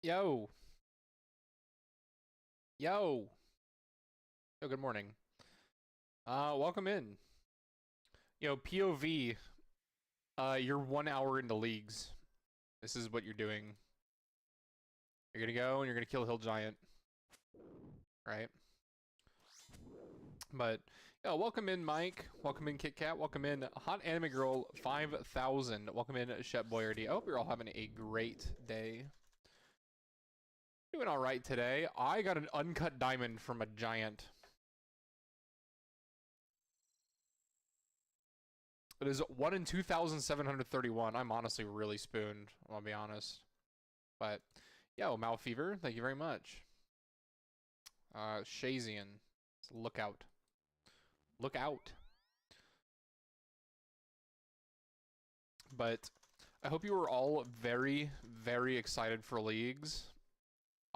Yo. Yo. Yo, good morning. Welcome in. Yo, POV, you're 1 hour into leagues. This is what you're doing. You're gonna go and you're gonna kill a hill giant. Right? But, yo, welcome in, Mike. Welcome in, Kit Kat. Welcome in, Hot Anime Girl 5000. Welcome in, Shep Boyardee. I hope you're all having a great day. Doing alright today. I got an uncut diamond from a giant. It is 1 in 2,731. I'm honestly really spooned, I'll be honest. But, yo, Malfever, thank you very much. Shazian, look out. Look out. But, I hope you were all very, very excited for leagues.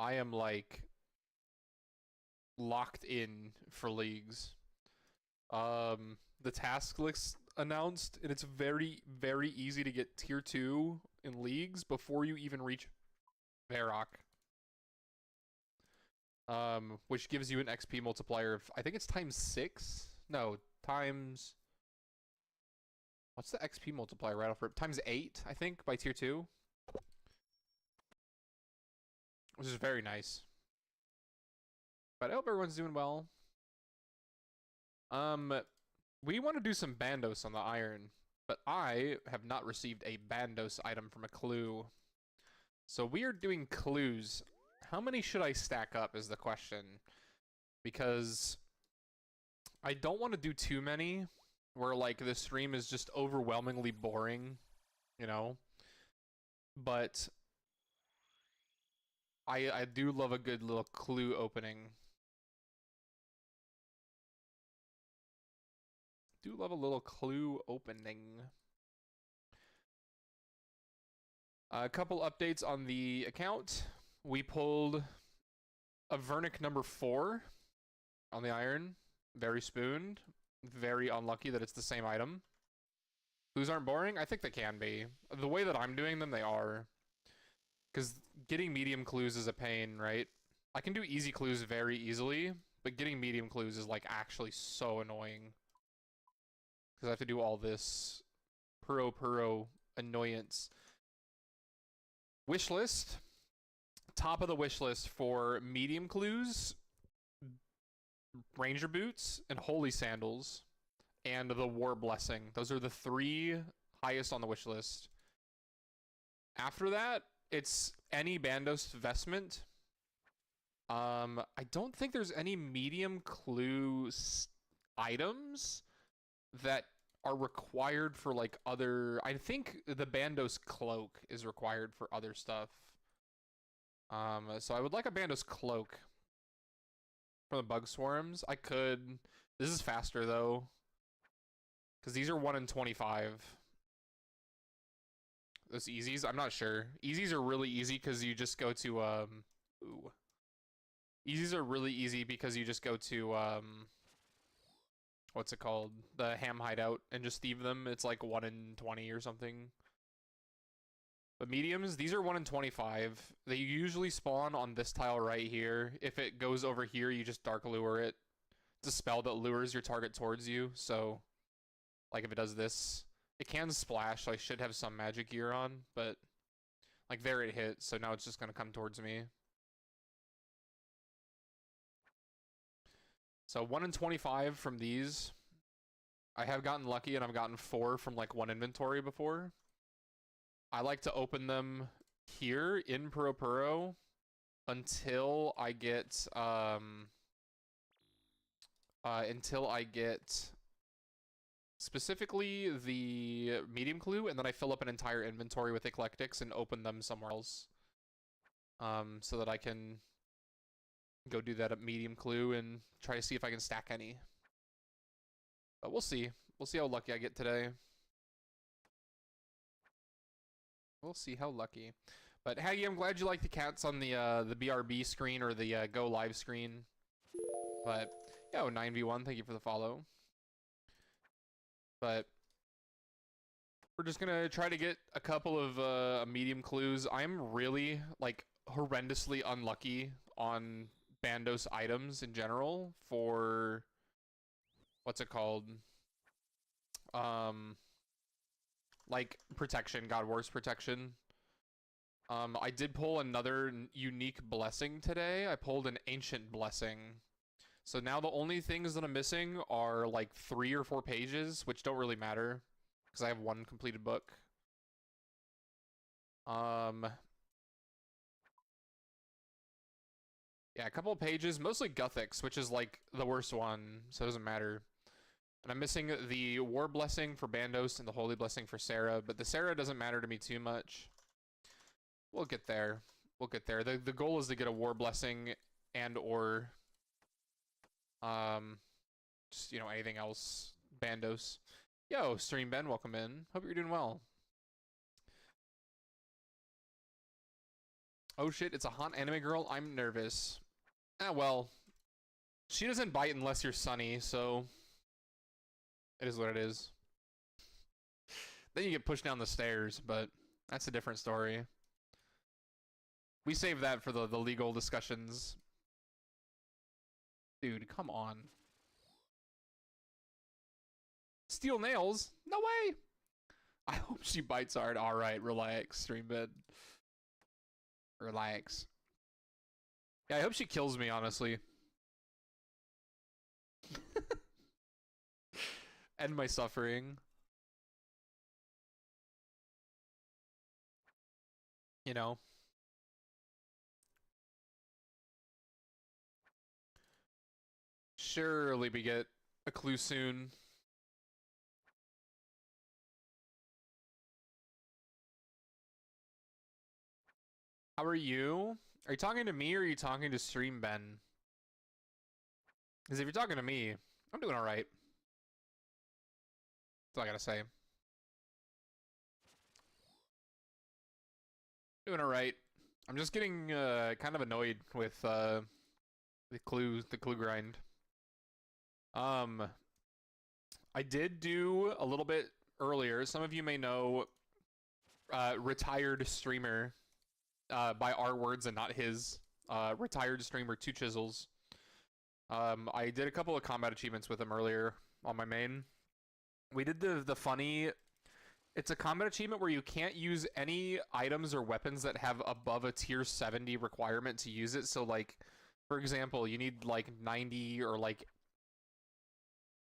I am, like, locked in for leagues. The task list announced, and it's very, very easy to get tier 2 in leagues before you even reach Varrock. Which gives you an XP multiplier of, I think it's times 6? No, times... What's the XP multiplier right off rip? Times 8, I think, by tier 2. Which is very nice. But I hope everyone's doing well. We want to do some Bandos on the Iron, but I have not received a Bandos item from a clue. So we are doing clues. How many should I stack up is the question. Because I don't want to do too many where, like, the stream is just overwhelmingly boring, you know? But I do love a good little clue opening. Do love a little clue opening. A couple updates on the account. We pulled a Vernic number 4 on the Iron. Very spooned. Very unlucky that it's the same item. Clues aren't boring? I think they can be. The way that I'm doing them, they are. Because getting medium clues is a pain, right? I can do easy clues very easily, but getting medium clues is, like, actually so annoying. Because I have to do all this puro annoyance. Wish list. Top of the wish list for medium clues, Ranger Boots, and Holy Sandals, and the War Blessing. Those are the 3 highest on the wish list. After that, it's any Bandos vestment. I don't think there's any medium clue items that are required for, like, other... I think the Bandos cloak is required for other stuff. So I would like a Bandos cloak for the bug swarms. I could... This is faster, though. Because these are 1 in 25. Those easies? I'm not sure. Easies are really easy because you just go to, Ooh. Easies are really easy because you just go to, what's it called? The Ham Hideout and just thieve them. It's like 1 in 20 or something. But mediums, these are 1 in 25. They usually spawn on this tile right here. If it goes over here, you just Dark Lure it. It's a spell that lures your target towards you, so... Like, if it does this... It can splash, so I should have some magic gear on, but... Like, there it hit, so now it's just gonna come towards me. So 1 in 25 from these. I have gotten lucky and I've gotten 4 from, like, 1 inventory before. I like to open them here in Puro until I get specifically the medium clue, and then I fill up an entire inventory with eclectics and open them somewhere else. So that I can go do that at medium clue and try to see if I can stack any. But we'll see. We'll see how lucky I get today. We'll see how lucky. But Haggy, I'm glad you like the cats on the BRB screen or the Go Live screen. But, yo, 9v1, thank you for the follow. But we're just gonna try to get a couple of medium clues. I'm really, like, horrendously unlucky on Bandos items in general for what's it called? Like protection, God Wars protection. I did pull another unique blessing today. I pulled an ancient blessing. So now the only things that I'm missing are like 3 or 4 pages, which don't really matter because I have 1 completed book. Yeah, a couple of pages, mostly Gothics, which is like the worst one, so it doesn't matter. And I'm missing the War Blessing for Bandos and the Holy Blessing for Sarah, but the Sarah doesn't matter to me too much. We'll get there. We'll get there. The goal is to get a War Blessing and or just, you know, anything else. Bandos. Yo, Stream Ben, welcome in. Hope you're doing well. Oh shit, it's a hot anime girl. I'm nervous. Ah, well. She doesn't bite unless you're Sunny, so it is what it is. Then you get pushed down the stairs, but that's a different story. We save that for the legal discussions. Dude, come on. Steel nails? No way! I hope she bites hard. Alright, relax, stream bed. Relax. Yeah, I hope she kills me, honestly. End my suffering. You know. Surely we get a clue soon. How are you? Are you talking to me or are you talking to Stream Ben? Because if you're talking to me, I'm doing alright. That's all I gotta say. Doing alright. I'm just getting kind of annoyed with the clue grind. I did do a little bit earlier. Some of you may know retired streamer by our words and not his. Retired streamer 2 Chisels. I did a couple of combat achievements with him earlier on my main. We did the funny. It's a combat achievement where you can't use any items or weapons that have above a tier 70 requirement to use it. So like, for example, you need like 90 or like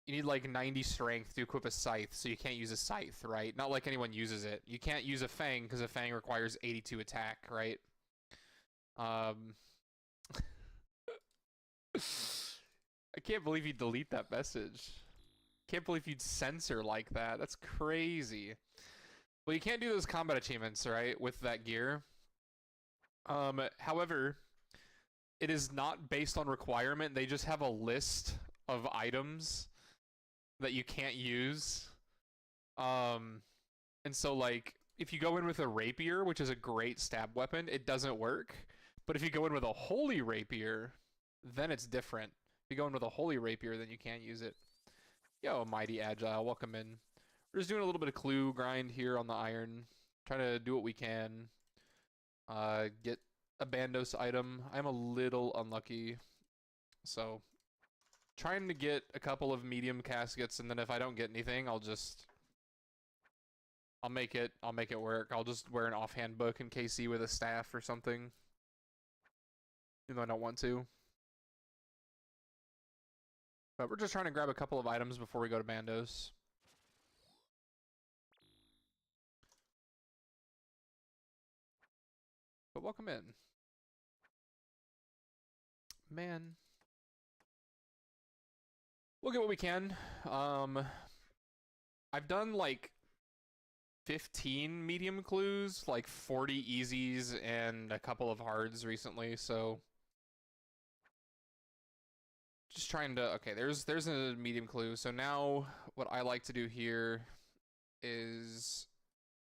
you need like 90 strength to equip a scythe, so you can't use a scythe, right? Not like anyone uses it. You can't use a fang because a fang requires 82 attack, right? I can't believe you delete that message. Can't believe you'd censor like that. That's crazy. Well, you can't do those combat achievements, right, with that gear. However, it is not based on requirement. They just have a list of items that you can't use. And so, like, if you go in with a rapier, which is a great stab weapon, it doesn't work. But if you go in with a holy rapier, then it's different. If you go in with a holy rapier, then you can't use it. Yo, Mighty Agile, welcome in. We're just doing a little bit of clue grind here on the iron. Trying to do what we can. Get a Bandos item. I'm a little unlucky. So, trying to get a couple of medium caskets, and then if I don't get anything, I'll make it work. I'll just wear an offhand book in KC with a staff or something. Even though I don't want to. But we're just trying to grab a couple of items before we go to Bandos. But welcome in. Man. We'll get what we can. I've done like 15 medium clues, like 40 easies, and a couple of hards recently, so just trying to, okay, there's a medium clue. So now what I like to do here is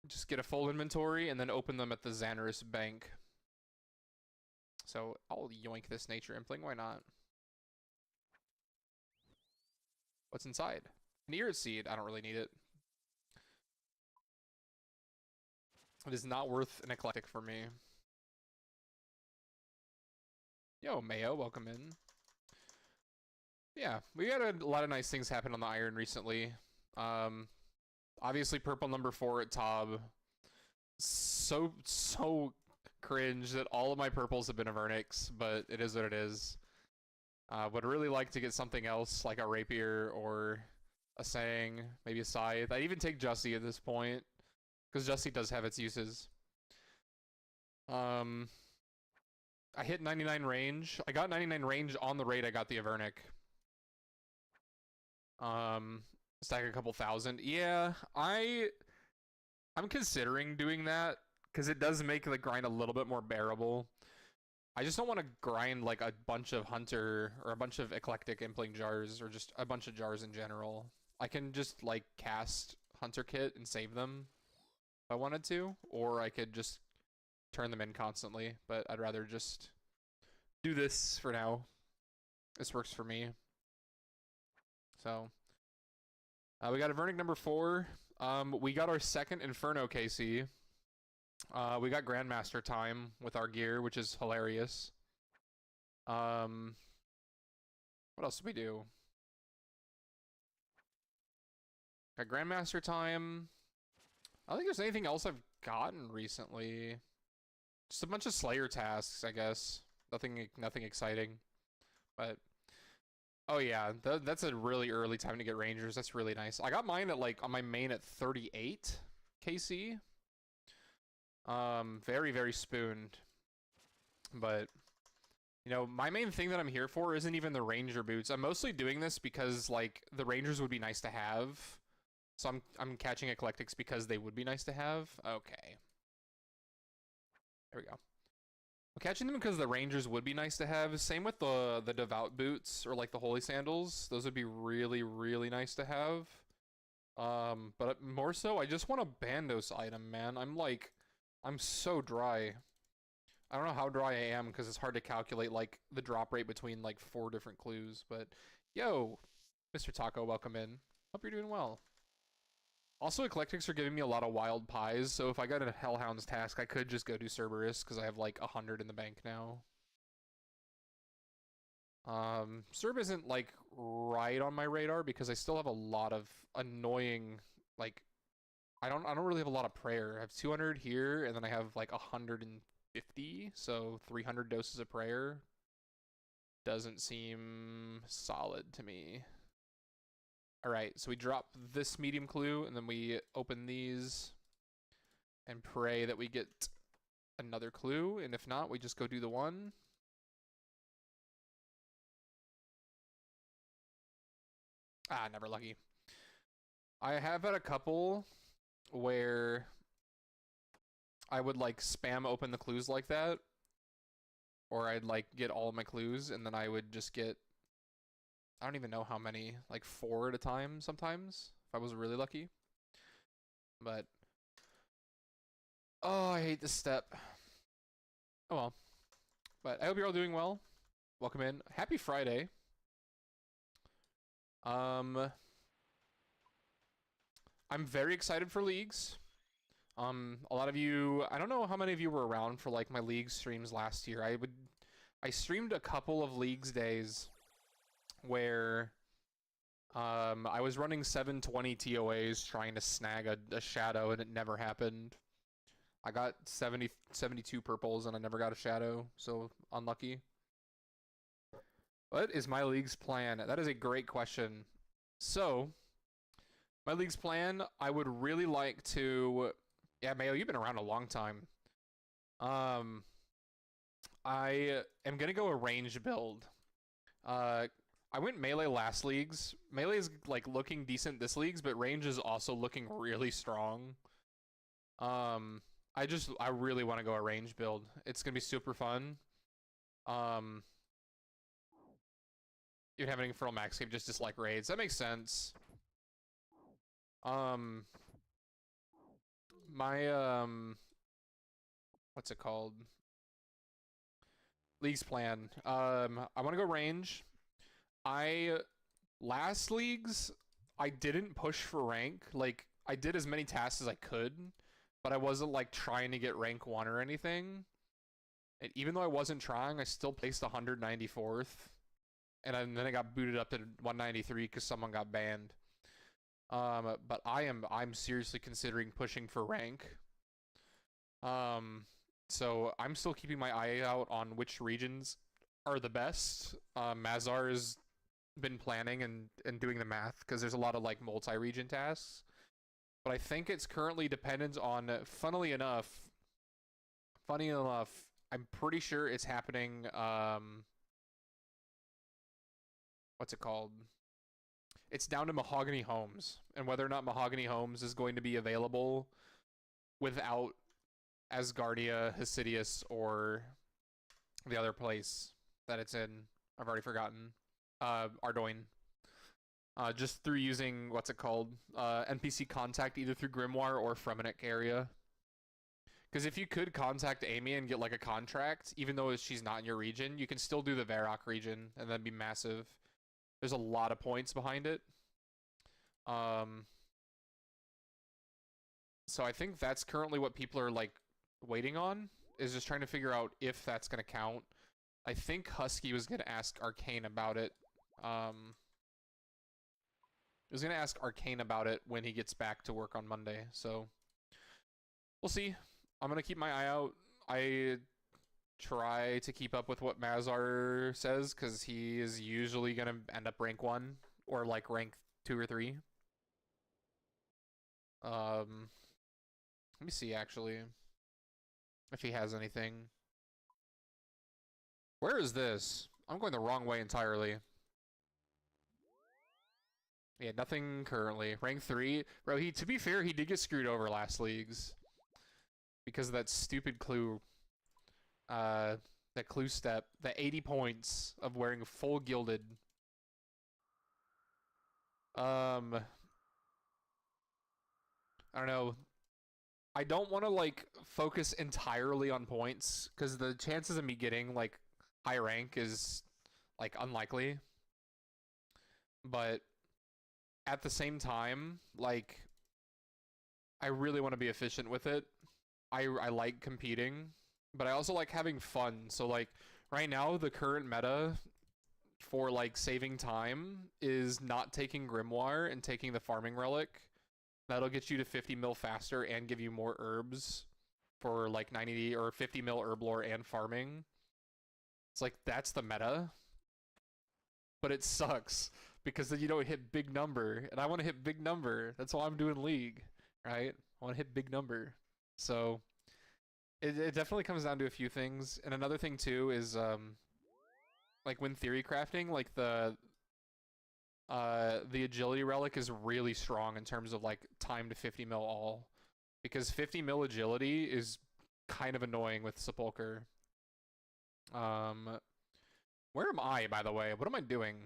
just get a full inventory and then open them at the Xanaris Bank. So I'll yoink this nature impling, why not? What's inside? An Ear Seed, I don't really need it. It is not worth an eclectic for me. Yo, Mayo, welcome in. Yeah, we had a lot of nice things happen on the Iron recently. Obviously purple number 4 at Tob. So cringe that all of my purples have been Avernix, but it is what it is. Would really like to get something else, like a Rapier or a Sang, maybe a Scythe. I'd even take Jussie at this point, because Jussie does have its uses. I hit 99 range. I got 99 range on the raid. I got the Avernic. Stack a couple thousand. Yeah, I'm considering doing that because it does make the grind a little bit more bearable. I just don't want to grind like a bunch of Hunter or a bunch of Eclectic Impling jars or just a bunch of jars in general. I can just like cast Hunter Kit and save them if I wanted to, or I could just turn them in constantly, but I'd rather just do this for now. This works for me. So we got Avernic number 4. We got our second Inferno KC. We got Grandmaster time with our gear, which is hilarious. What else did we do? Got Grandmaster time. I don't think there's anything else I've gotten recently. Just a bunch of Slayer tasks, I guess. Nothing exciting. But oh yeah, that's a really early time to get Rangers. That's really nice. I got mine at like on my main at 38 KC. Very, very spooned. But you know, my main thing that I'm here for isn't even the Ranger boots. I'm mostly doing this because like the Rangers would be nice to have. So I'm catching Eclectics because they would be nice to have. Okay. There we go. I'm catching them because the Rangers would be nice to have. Same with the Devout boots or like the Holy Sandals. Those would be really, really nice to have. But more so, I just want a Bandos item, man. I'm so dry. I don't know how dry I am because it's hard to calculate like the drop rate between like 4 different clues. But yo, Mr. Taco, welcome in. Hope you're doing well. Also, Eclectics are giving me a lot of wild pies, so if I got a Hellhound's task, I could just go do Cerberus, because I have like 100 in the bank now. Cerb isn't like right on my radar because I still have a lot of annoying, like, I don't really have a lot of prayer. I have 200 here, and then I have like 150, so 300 doses of prayer. Doesn't seem solid to me. Alright, so we drop this medium clue, and then we open these and pray that we get another clue, and if not, we just go do the one. Ah, never lucky. I have had a couple where I would like spam open the clues like that, or I'd like get all of my clues, and then I would just get, I don't even know how many, like 4 at a time sometimes, if I was really lucky. But oh, I hate this step. Oh well. But I hope you're all doing well. Welcome in. Happy Friday. I'm very excited for leagues. A lot of you, I don't know how many of you were around for like my league streams last year. I streamed a couple of leagues days where I was running 720 TOAs trying to snag a shadow, and it never happened. I got 72 purples, and I never got a shadow, so unlucky. What is my league's plan? That is a great question. So, my league's plan, I would really like to... Yeah, Mayo, you've been around a long time. I am going to go a range build. I went melee last leagues. Melee is like looking decent this leagues, but range is also looking really strong. I really want to go a range build. It's gonna be super fun. You'd have an Infernal Maxcape just dislike raids. That makes sense. What's it called? League's plan. I want to go range. Last leagues, I didn't push for rank. Like, I did as many tasks as I could, but I wasn't like trying to get rank 1 or anything. And even though I wasn't trying, I still placed 194th. And then I got booted up to 193 because someone got banned. But I'm seriously considering pushing for rank. So I'm still keeping my eye out on which regions are the best. Mazar has been planning and doing the math because there's a lot of like multi-region tasks. But I think it's currently dependent on, funny enough, I'm pretty sure it's happening, what's it called? It's down to Mahogany Homes, and whether or not Mahogany Homes is going to be available without Asgardia, Hasidius, or the other place that it's in. I've already forgotten. Ardoin. Just through using, what's it called? NPC contact, either through Grimoire or Fremennik area. Because if you could contact Amy and get like a contract, even though she's not in your region, you can still do the Varrock region, and that'd be massive. There's a lot of points behind it. So I think that's currently what people are like waiting on, is just trying to figure out if that's going to count. I think Husky was going to ask Arcane about it. He was going to ask Arcane about it when he gets back to work on Monday, so we'll see. I'm going to keep my eye out. I try to keep up with what Mazar says, because he is usually going to end up rank 1 or like rank 2 or 3. Let me see actually if he has anything. Where is this? I'm going the wrong way entirely. Yeah, nothing currently. Rank 3. Bro, to be fair, he did get screwed over last leagues because of that stupid clue. That clue step. The 80 points of wearing full gilded. I don't know. I don't want to like focus entirely on points because the chances of me getting like high rank is like unlikely. But at the same time, like I really want to be efficient with it. I like competing, but I also like having fun. So like right now, the current meta for like saving time is not taking Grimoire and taking the farming relic. That'll get you to 50 mil faster and give you more herbs for like 90 or 50 mil herb lore and farming. It's like, that's the meta. But it sucks because then you don't hit big number. And I want to hit big number. That's why I'm doing League, right? I want to hit big number. So it definitely comes down to a few things. And another thing too is like when theory crafting, like the agility relic is really strong in terms of like time to 50 mil all, because 50 mil agility is kind of annoying with Sepulcher. Where am I, by the way? What am I doing?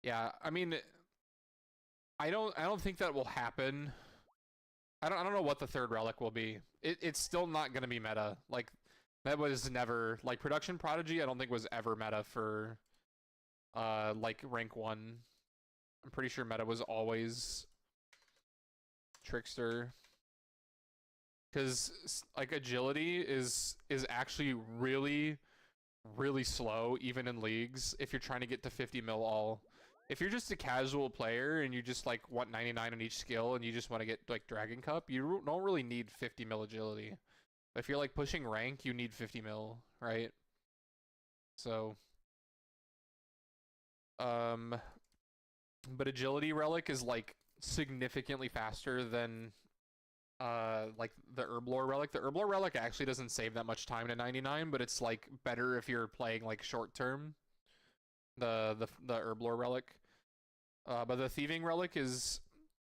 Yeah, I mean, I don't think that will happen. I don't know what the third relic will be. It's still not gonna be meta. Like that was never like Production Prodigy. I don't think was ever meta for like rank 1. I'm pretty sure meta was always Trickster, because like agility is actually really slow even in leagues if you're trying to get to 50 mil all. If you're just a casual player and you just like want 99 on each skill and you just want to get like Dragon Cup, you don't really need 50 mil agility. But if you're like pushing rank, you need 50 mil, right? So but agility relic is like significantly faster than like the herblore relic. The herblore relic actually doesn't save that much time to 99, but it's like better if you're playing like short term. The herblore relic. But the thieving relic is,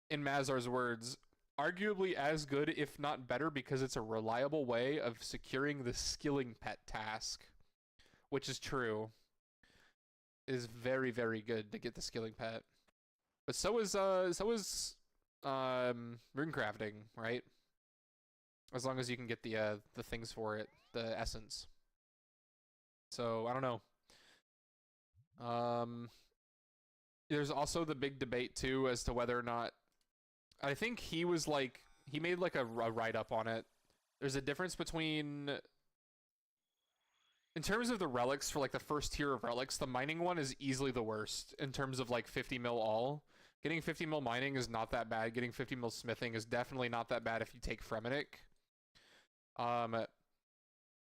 in Mazar's words, arguably as good, if not better, because it's a reliable way of securing the skilling pet task, which is true. It is very, very good to get the skilling pet. But so is rune crafting, right? As long as you can get the things for it, the essence. So I don't know. There's also the big debate too as to whether or not, I think he was like, he made like a write-up on it There's a difference between, in terms of the relics, for like the first tier of relics, the mining one is easily the worst in terms of like 50 mil all. Getting 50 mil mining is not that bad. Getting 50 mil smithing is definitely not that bad if you take Fremennik.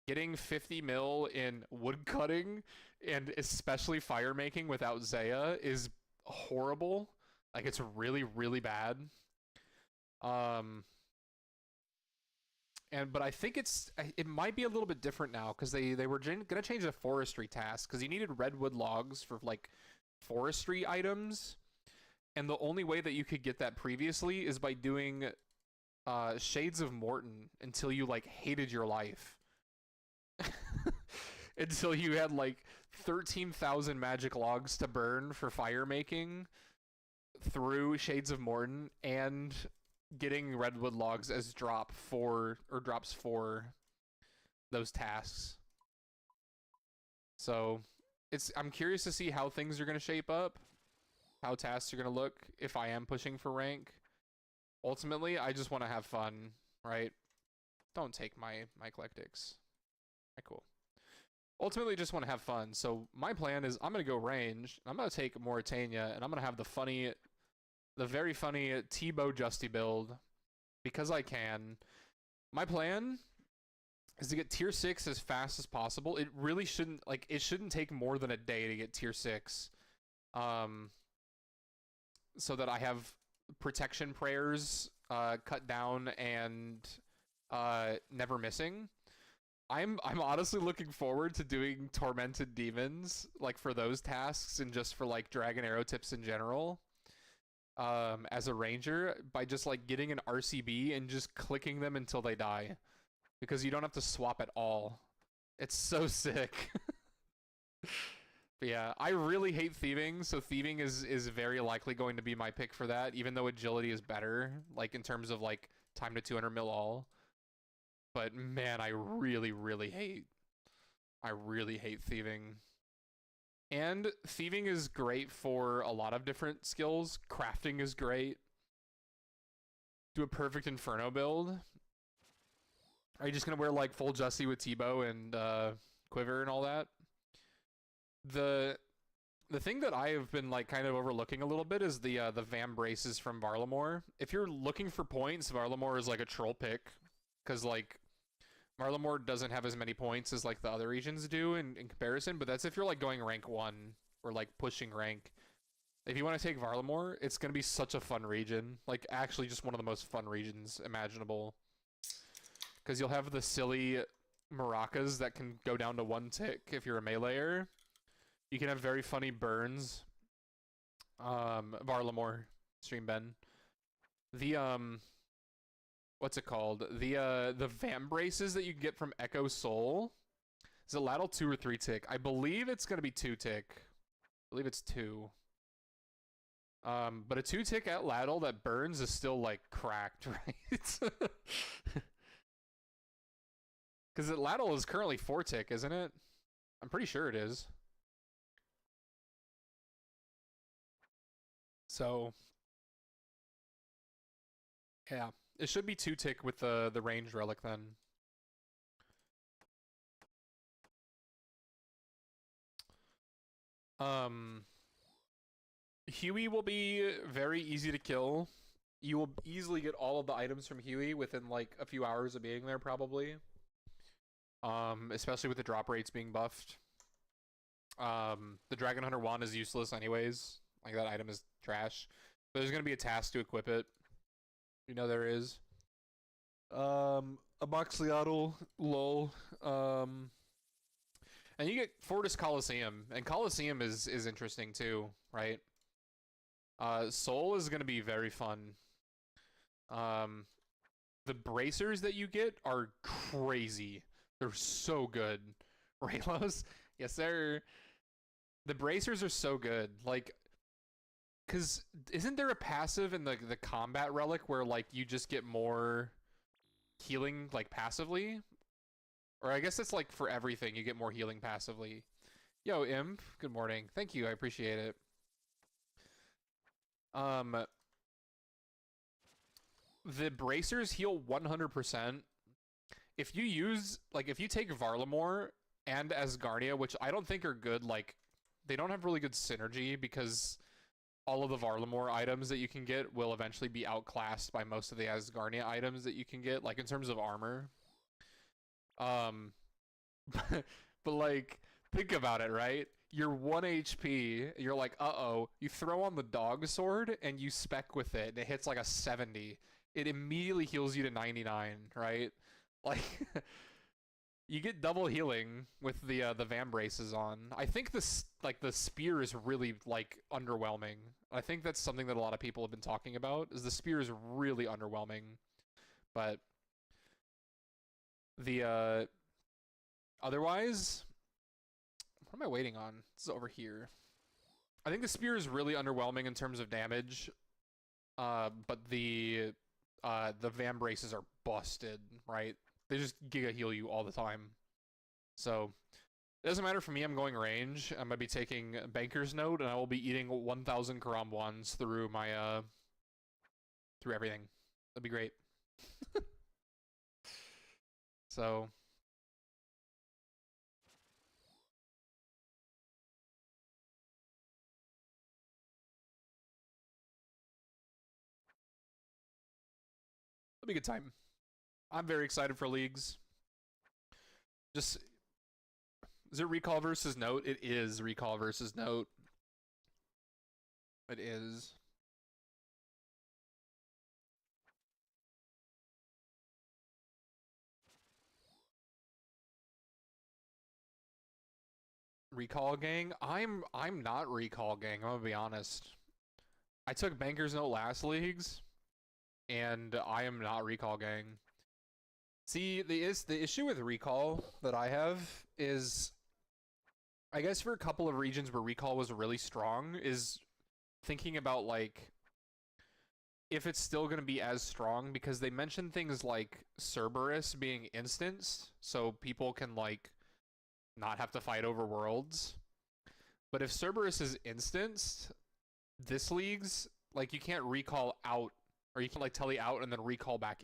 Getting 50 mil in wood cutting and especially fire making without Zaya is horrible. Like, it's really, really bad. But I think it might be a little bit different now because they were gonna change the forestry task because you needed redwood logs for like forestry items, and the only way that you could get that previously is by doing Shades of Morton until you like hated your life. Until you had like 13,000 magic logs to burn for fire making through Shades of Morton and getting redwood logs as drops for those tasks. So I'm curious to see how things are going to shape up, how tasks are going to look if I am pushing for rank. Ultimately, I just want to have fun, right? Don't take my eclectics. Right, cool. Ultimately, just want to have fun. So my plan is I'm going to go range. I'm going to take Mauritania, and I'm going to have the very funny T-Bow Justy build because I can. My plan is to get tier 6 as fast as possible. It really shouldn't take more than a day to get tier 6. So that I have protection prayers cut down and never missing. I'm honestly looking forward to doing tormented demons like for those tasks and just for like dragon arrow tips in general. As a ranger by just like getting an RCB and just clicking them until they die because you don't have to swap at all. It's so sick. But yeah, I really hate thieving, so thieving is very likely going to be my pick for that, even though agility is better, like in terms of like time to 200 mil all. But man, I really hate thieving. And thieving is great for a lot of different skills. Crafting is great. Do a perfect Inferno build. Are you just gonna wear like full Justy with T-Bow and Quiver and all that? The thing that I have been like kind of overlooking a little bit is the Vam braces from Varlamore. If you're looking for points, Varlamore is like a troll pick because like Varlamore doesn't have as many points as like the other regions do in comparison, but that's if you're like going rank 1 or like pushing rank. If you want to take Varlamore, it's going to be such a fun region. Like actually just one of the most fun regions imaginable. Because you'll have the silly maracas that can go down to 1 tick if you're a meleeer. You can have very funny burns. Varlamore, Stream Ben. The what's it called? The Vam braces that you can get from Echo Soul. Is it Ladle 2 or 3 tick? I believe it's gonna be 2 tick. I believe it's 2. But a 2 tick at Ladle that burns is still like cracked, right? Because Ladle is currently 4 tick, isn't it? I'm pretty sure it is. So yeah. It should be 2 tick with the ranged relic then. Huey will be very easy to kill. You will easily get all of the items from Huey within like a few hours of being there probably. Especially with the drop rates being buffed. The Dragon Hunter wand is useless anyways. Like that item is trash. But there's gonna be a task to equip it. You know there is. A Moxliatl, lol. And you get Fortis Coliseum, and Coliseum is interesting too, right? Soul is gonna be very fun. The bracers that you get are crazy. They're so good. Raylos? Yes, sir. The bracers are so good. Like, cause isn't there a passive in the combat relic where like you just get more healing like passively? Or I guess it's like for everything you get more healing passively. Yo, Imp, good morning. Thank you, I appreciate it. The bracers heal 100%, if you take Varlamore and Asgardia, which I don't think are good, like, they don't have really good synergy because all of the Varlamore items that you can get will eventually be outclassed by most of the Asgardia items that you can get, like, in terms of armor. But like, think about it, right? You're 1 HP, you're like, uh-oh, you throw on the dog sword and you spec with it, and it hits like a 70. It immediately heals you to 99, right? Like, you get double healing with the Vambraces on. I think this, like, the spear is really, like, underwhelming. I think that's something that a lot of people have been talking about, is the spear is really underwhelming. But the otherwise, what am I waiting on? It's over here. I think the spear is really underwhelming in terms of damage, but the Vambraces are busted, right? They just giga heal you all the time. So it doesn't matter for me. I'm going range. I'm gonna be taking Banker's Note, and I will be eating 1,000 Karam ones through my through everything. That'd be great. So it'll be a good time. I'm very excited for leagues. Just, is it recall versus note? It is recall versus note. It is. Recall gang? I'm not recall gang, I'm gonna be honest. I took Banker's Note last leagues, and I am not recall gang. See, the issue with recall that I have is, I guess for a couple of regions where recall was really strong, is thinking about, like, if it's still going to be as strong, because they mentioned things like Cerberus being instanced, so people can, like, not have to fight over worlds. But if Cerberus is instanced, this league's, like, you can't recall out, or you can, like, tele out and then recall back in.